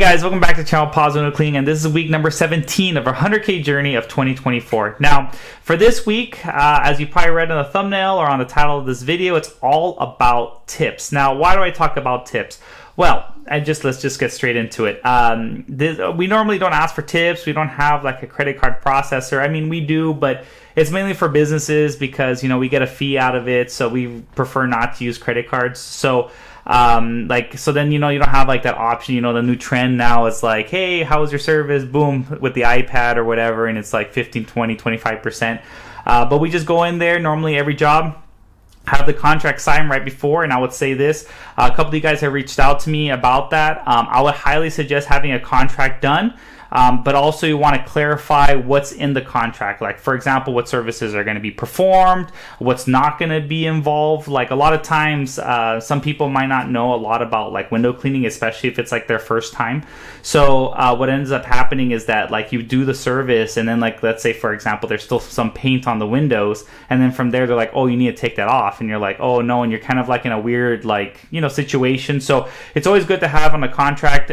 guys, welcome back to channel Pause Window Cleaning, and this is week number 17 of our 100K journey of 2024. Now, for this week, as you probably read in the thumbnail or on the title of this video, it's all about tips. Now, why do I talk about tips? Well, let's just get straight into it. We normally don't ask for tips. We don't have like a credit card processor. I mean, we do, but it's mainly for businesses because, you know, we get a fee out of it, so we prefer not to use credit cards. So then, you know, you don't have like that option. You know, the new trend now is like, hey, how was your service? Boom, with the iPad or whatever, and it's like 15, 20, 25%. But we just go in there normally every job, have the contract signed right before. And I would say this, a couple of you guys have reached out to me about that. I would highly suggest having a contract done. But also you want to clarify what's in the contract. Like, for example, what services are going to be performed, what's not going to be involved. Like, a lot of times, some people might not know a lot about like window cleaning, especially if it's like their first time. So what ends up happening is that like you do the service, and then like, let's say for example, there's still some paint on the windows, and then from there they're like, oh, you need to take that off, and you're like, oh no, and you're kind of like in a weird like, you know, situation. So it's always good to have on a contract.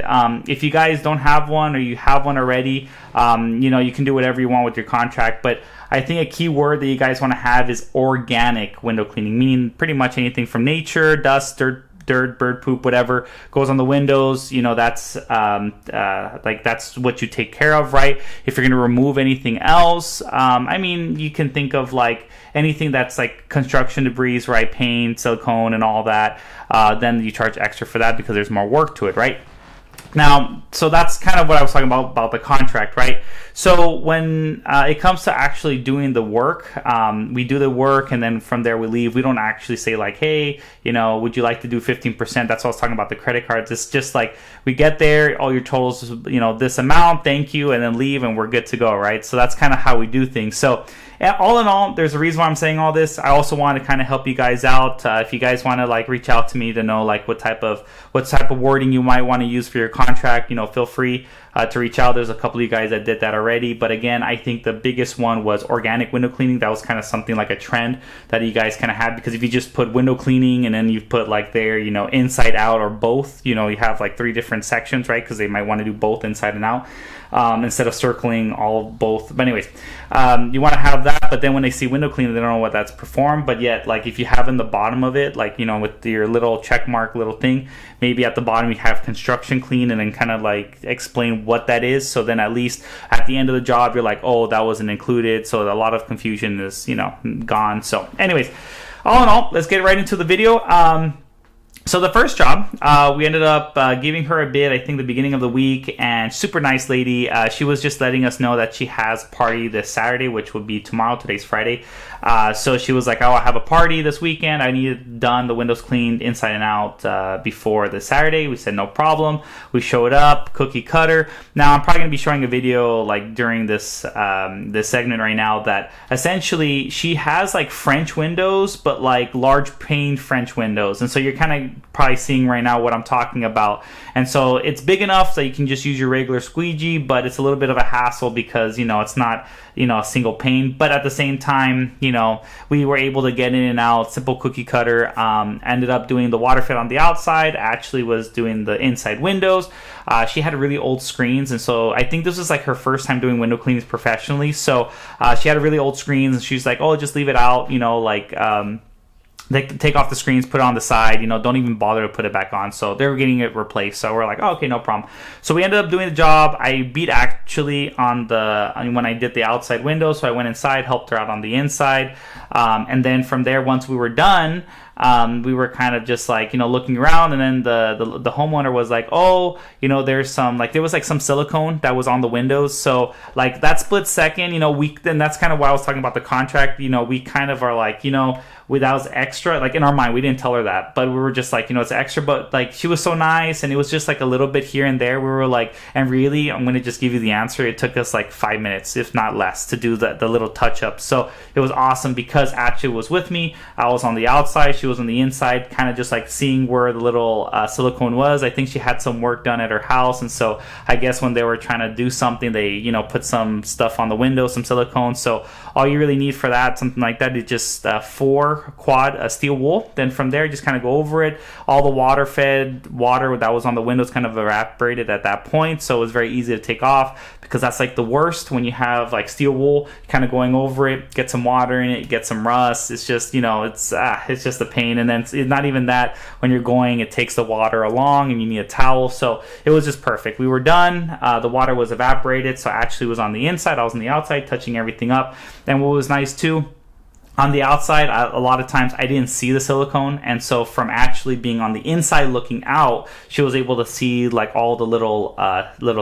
If you guys don't have one, or you have one already, you know, you can do whatever you want with your contract. But I think a key word that you guys want to have is organic window cleaning, meaning pretty much anything from nature, dust, dirt, bird poop, whatever goes on the windows. You know, that's like that's what you take care of, right? If you're going to remove anything else, I mean, you can think of like anything that's like construction debris, right? Paint, silicone, and all that. Then you charge extra for that because there's more work to it, right? Now, so that's kind of what I was talking about the contract, right? So when it comes to actually doing the work, we do the work, and then from there we leave. We don't actually say like, hey, you know, would you like to do 15%? That's what I was talking about the credit cards. It's just like we get there, all your totals, you know, this amount, thank you, and then leave, and we're good to go, right? So that's kind of how we do things. So all in all, there's a reason why I'm saying all this. I also want to kind of help you guys out. If you guys want to like reach out to me to know like what type of wording you might want to use for your contract, you know, feel free to reach out. There's a couple of you guys that did that already. But again, I think the biggest one was organic window cleaning. That was kind of something like a trend that you guys kind of had, because if you just put window cleaning and then you put like there, you know, inside out or both, you know, you have like 3 different sections, right? Because they might want to do both inside and out. Instead of circling all both. But anyways, you want to have that, but then when they see window cleaning, they don't know what that's performed. But yet, like if you have in the bottom of it, like, you know, with your little check mark little thing, maybe at the bottom you have construction clean, and then kind of like explain what that is. So then at least at the end of the job, you're like, oh, that wasn't included. So a lot of confusion is, you know, gone. So anyways, all in all, let's get right into the video. So the first job, we ended up giving her a bid, I think the beginning of the week, and super nice lady. She was just letting us know that she has a party this Saturday, which would be tomorrow. Today's Friday. So she was like, oh, I have a party this weekend. I need it done, the windows cleaned inside and out before the Saturday. We said, no problem. We showed up, cookie cutter. Now, I'm probably going to be showing a video like during this this segment right now that essentially she has like French windows, but like large pane French windows. And so you're kind of probably seeing right now what I'm talking about. And so it's big enough that you can just use your regular squeegee, but it's a little bit of a hassle because, you know, it's not, you know, a single pane. But at the same time, you know, we were able to get in and out, simple cookie cutter. Ended up doing the water fit on the outside, actually was doing the inside windows. She had really old screens, and so I think this was like her first time doing window cleanings professionally. So she had really old screens, and she's like, oh, just leave it out, you know, like they take off the screens, put it on the side, you know, don't even bother to put it back on. So they were getting it replaced. So we're like, oh, okay, no problem. So we ended up doing the job. I beat actually when I did the outside window. So I went inside, helped her out on the inside. And then from there, once we were done, we were kind of just like, you know, looking around, and then the homeowner was like, oh, you know, there was like some silicone that was on the windows. So like that split second, you know, then that's kind of why I was talking about the contract. You know, we kind of are like, you know, that was extra, like in our mind, we didn't tell her that, but we were just like, you know, it's extra, but like she was so nice, and it was just like a little bit here and there. We were like, and really, I'm going to just give you the answer. It took us like 5 minutes, if not less, to do the little touch up. So it was awesome because Ashley was with me. I was on the outside, she was on the inside, kind of just like seeing where the little silicone was. I think she had some work done at her house, and so I guess when they were trying to do something, they, you know, put some stuff on the window, some silicone. So all you really need for that, something like that, is just 4 quad steel wool. Then from there, just kind of go over it. All the water that was on the windows kind of evaporated at that point, so it was very easy to take off, because that's like the worst when you have like steel wool kind of going over it, get some water in it, get some rust. It's just, you know, it's just a pain. And then it's not even that, when you're going, it takes the water along and you need a towel. So it was just perfect. We were done. The water was evaporated, so Ashley was on the inside, I was on the outside, touching everything up. And what was nice too, on the outside, a lot of times I didn't see the silicone, and so from actually being on the inside looking out, she was able to see like all the little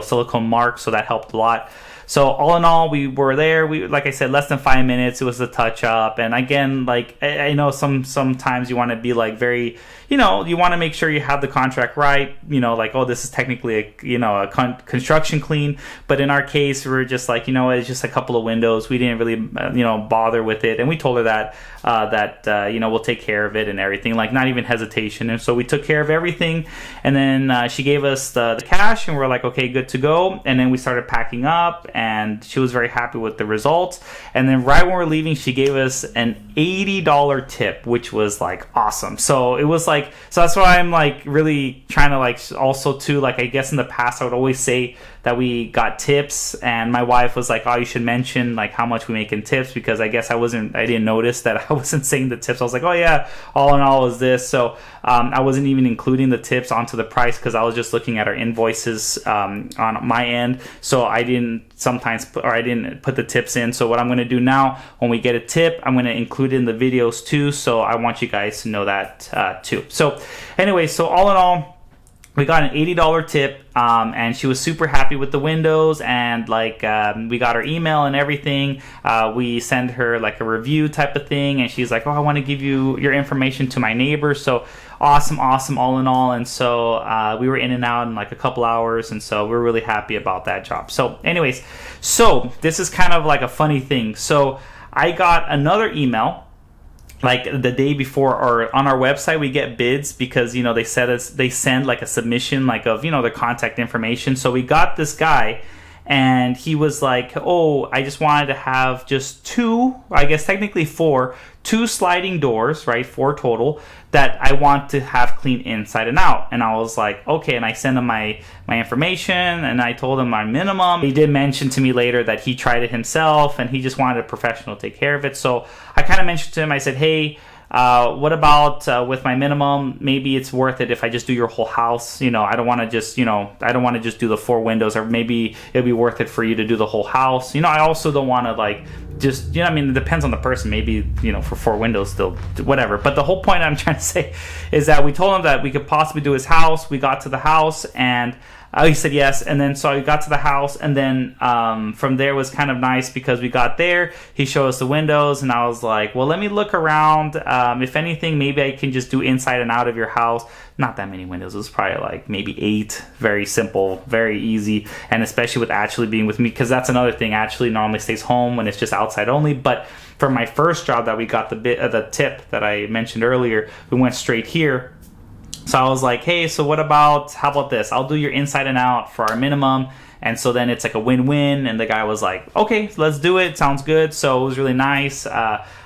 silicone marks, so that helped a lot. So all in all, we were there. We, like I said, less than 5 minutes. It was a touch up, and again, like I know sometimes you want to be like very, you know, you want to make sure you have the contract right. You know, like, oh, this is technically a construction clean, but in our case, we were just like, you know, it's just a couple of windows. We didn't really bother with it, and we told her that you know, we'll take care of it and everything, like not even hesitation. And so we took care of everything, and then she gave us the cash, and we're like, okay, good to go. And then we started packing up, and she was very happy with the results. And then right when we're leaving, she gave us an $80 tip, which was like awesome. So it was like, so that's why I'm like really trying to like also too, like I guess in the past I would always say that we got tips, and my wife was like, oh, you should mention like how much we make in tips, because I guess I didn't notice that I wasn't saying the tips. I was like, oh yeah, all in all is this. So I wasn't even including the tips onto the price, because I was just looking at our invoices on my end. So I didn't put the tips in. So what I'm going to do now, when we get a tip, I'm going to include it in the videos too. So I want you guys to know that too. So anyway, so all in all, we got an $80 tip, and she was super happy with the windows, and like we got her email and everything. We send her like a review type of thing, and she's like, oh, I want to give you your information to my neighbors. So awesome all in all. And so we were in and out in like a couple hours, and so we're really happy about that job. So anyways, so this is kind of like a funny thing. So I got another email like the day before, or on our website we get bids, because you know they send like a submission like of, you know, their contact information. So we got this guy, and he was like, oh, I just wanted to have just 2, I guess technically 4 sliding doors, right, 4 total, that I want to have clean inside and out. And I was like, okay. And I sent him my information, and I told him my minimum. He did mention to me later that he tried it himself, and he just wanted a professional to take care of it. So I kind of mentioned to him, I said, hey, what about with my minimum? Maybe it's worth it if I just do your whole house. You know, I don't want to just do the 4 windows, or maybe it'd be worth it for you to do the whole house. You know, I also don't want to like just, you know, I mean, it depends on the person. Maybe, you know, for 4 windows still, whatever. But the whole point I'm trying to say is that we told him that we could possibly do his house. We got to the house, and he said yes. And then so we got to the house, and then from there was kind of nice, because we got there, he showed us the windows, and I was like, well, let me look around. If anything, maybe I can just do inside and out of your house. Not that many windows. It was probably like maybe 8. Very simple, very easy. And especially with Ashley being with me, because that's another thing. Ashley normally stays home when it's just outside only. But for my first job that we got the tip that I mentioned earlier, we went straight here. So I was like, hey, so how about this? I'll do your inside and out for our minimum. And so then it's like a win-win. And the guy was like, okay, let's do it. Sounds good. So it was really nice.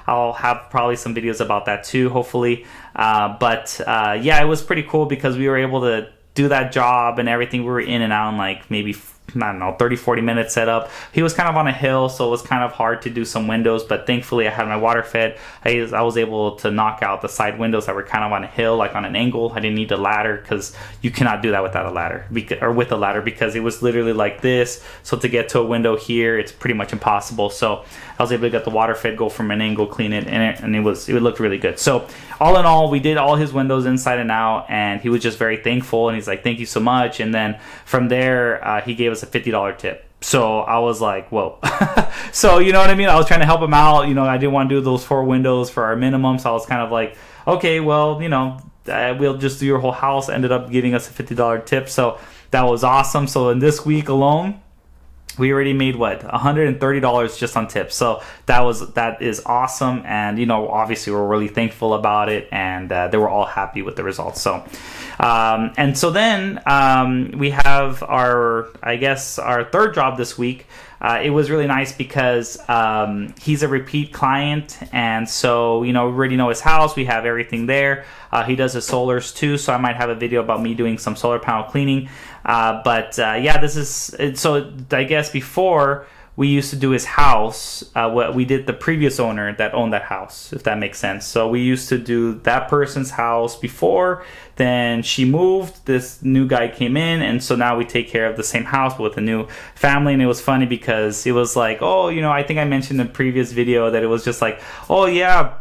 I'll have probably some videos about that too, hopefully. But yeah, it was pretty cool, because we were able to do that job and everything. We were in and out in like maybe, I don't know, 30-40 minutes setup. He was kind of on a hill, so it was kind of hard to do some windows, but thankfully I had my water fed. I was able to knock out the side windows that were kind of on a hill, like on an angle. I didn't need a ladder, because you cannot do that without a ladder, with a ladder, because it was literally like this. So to get to a window here, it's pretty much impossible. So I was able to get the water fed, go from an angle, clean it, and it looked really good. So all in all, we did all his windows inside and out, and he was just very thankful, and he's like, thank you so much. And then from there, he gave us a $50 tip. So I was like, whoa. So, you know what I mean? I was trying to help him out. You know, I didn't want to do those 4 windows for our minimum. So I was kind of like, okay, well, you know, we'll just do your whole house. Ended up giving us a $50 tip. So that was awesome. So in this week alone, we already made what, $130 just on tips. So that is awesome, and obviously we're really thankful about it, and they were all happy with the results. So and so then we have our third job this week. It was really nice because he's a repeat client, and so we already know his house. We have everything there. He does his solars too, so I might have a video about me doing some solar panel cleaning. But this is so. I guess before we used to do his house, what we did the previous owner that owned that house, if that makes sense. So we used to do that person's house before. Then she moved, this new guy came in, and so now we take care of the same house with a new family. And it was funny because it was like, I think I mentioned in the previous video that it was just like, oh yeah,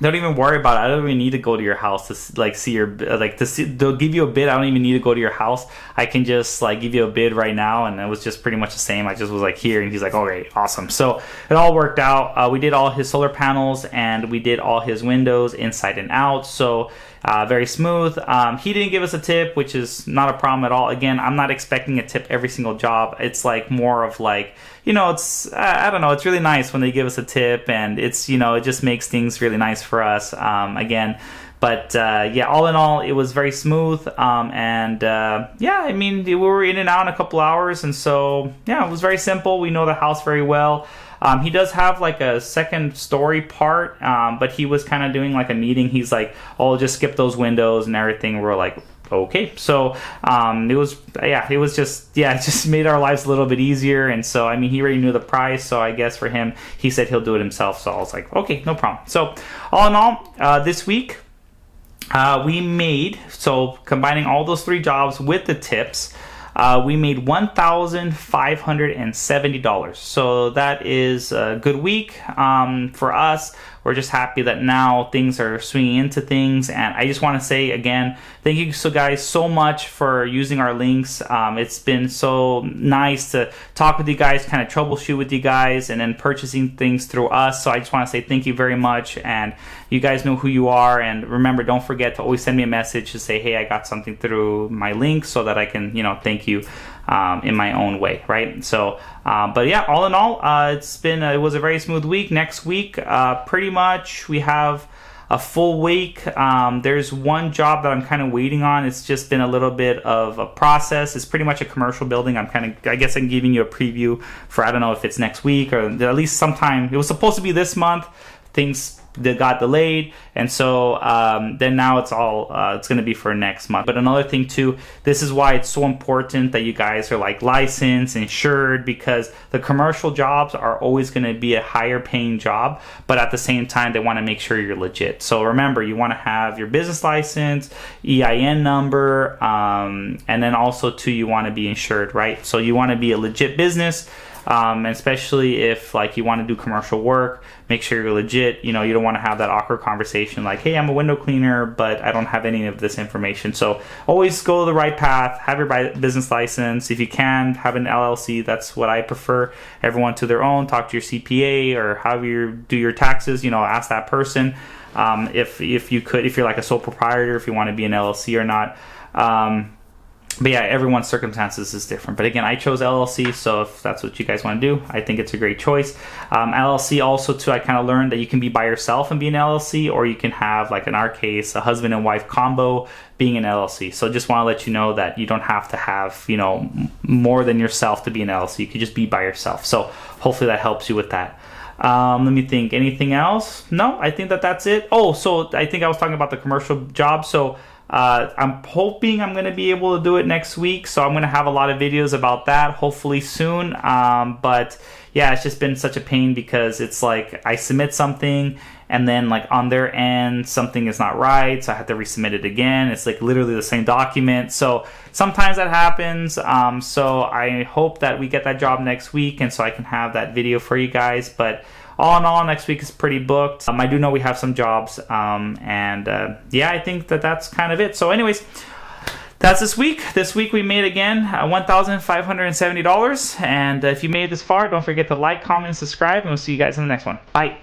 don't even worry about it. I don't even need to go to your house to see your they'll give you a bid. I don't even need to go to your house. I can just give you a bid right now. And it was just pretty much the same. I just was here, and he's like, okay, awesome. So it all worked out. We did all his solar panels, and we did all his windows inside and out. So very smooth. He didn't give us a tip, which is not a problem at all. Again, I'm not expecting a tip every single job. It's more of it's I don't know. It's really nice when they give us a tip, and it's it just makes things really nice for us. Again, but all in all, it was very smooth. I mean, we were in and out in a couple hours, and so it was very simple. We know the house very well. He does have a second story part, but he was kind of doing a meeting. He's like, oh, just skip those windows and everything. We're like, okay. So it just made our lives a little bit easier. And so, I mean, he already knew the price. So I guess for him, he said he'll do it himself. So I was like, okay, no problem. So all in all, this week, we made, so combining all those three jobs with the tips, we made $1,570. So that is a good week for us. We're just happy that now things are swinging into things. And I just want to say again, thank you guys so much for using our links. It's been so nice to talk with you guys, kind of troubleshoot with you guys, and then purchasing things through us. So I just want to say thank you very much. And you guys know who you are. And remember, don't forget to always send me a message to say, hey, I got something through my link, so that I can, thank you in my own way, right? So, but yeah, all in all, it was a very smooth week. Next week, pretty much we have a full week. There's one job that I'm kind of waiting on. It's just been a little bit of a process. It's pretty much a commercial building. I guess I'm giving you a preview for, I don't know if it's next week or at least sometime. It was supposed to be this month. Things that got delayed, and so then now it's going to be for next month. But another thing too, this is why it's so important that you guys are licensed, insured, because the commercial jobs are always going to be a higher paying job, but at the same time they want to make sure you're legit. So remember, you want to have your business license, EIN number, and then also too, you want to be insured, right? So you want to be a legit business. And especially if you want to do commercial work, make sure you're legit. You don't want to have that awkward conversation like, hey, I'm a window cleaner, but I don't have any of this information. So always go the right path. Have your business license. If you can, have an LLC. That's what I prefer. Everyone to their own. Talk to your CPA or however you do your taxes. Ask that person if you're a sole proprietor, if you want to be an LLC or not. But yeah, everyone's circumstances is different. But again, I chose LLC, so if that's what you guys want to do, I think it's a great choice. LLC also, too, I kind of learned that you can be by yourself and be an LLC, or you can have, in our case, a husband and wife combo being an LLC. So just want to let you know that you don't have to have, more than yourself to be an LLC. You could just be by yourself. So hopefully that helps you with that. Let me think. Anything else? No, I think that's it. Oh, so I think I was talking about the commercial job. So I'm hoping I'm going to be able to do it next week. So I'm going to have a lot of videos about that, hopefully soon. But yeah, it's just been such a pain because it's I submit something and then on their end, something is not right. So I have to resubmit it again. It's literally the same document. So sometimes that happens. So I hope that we get that job next week. And so I can have that video for you guys. But all in all, next week is pretty booked. I do know we have some jobs. I think that's kind of it. So anyways, that's this week. This week we made, again, $1,570. And if you made it this far, don't forget to like, comment, and subscribe. And we'll see you guys in the next one. Bye.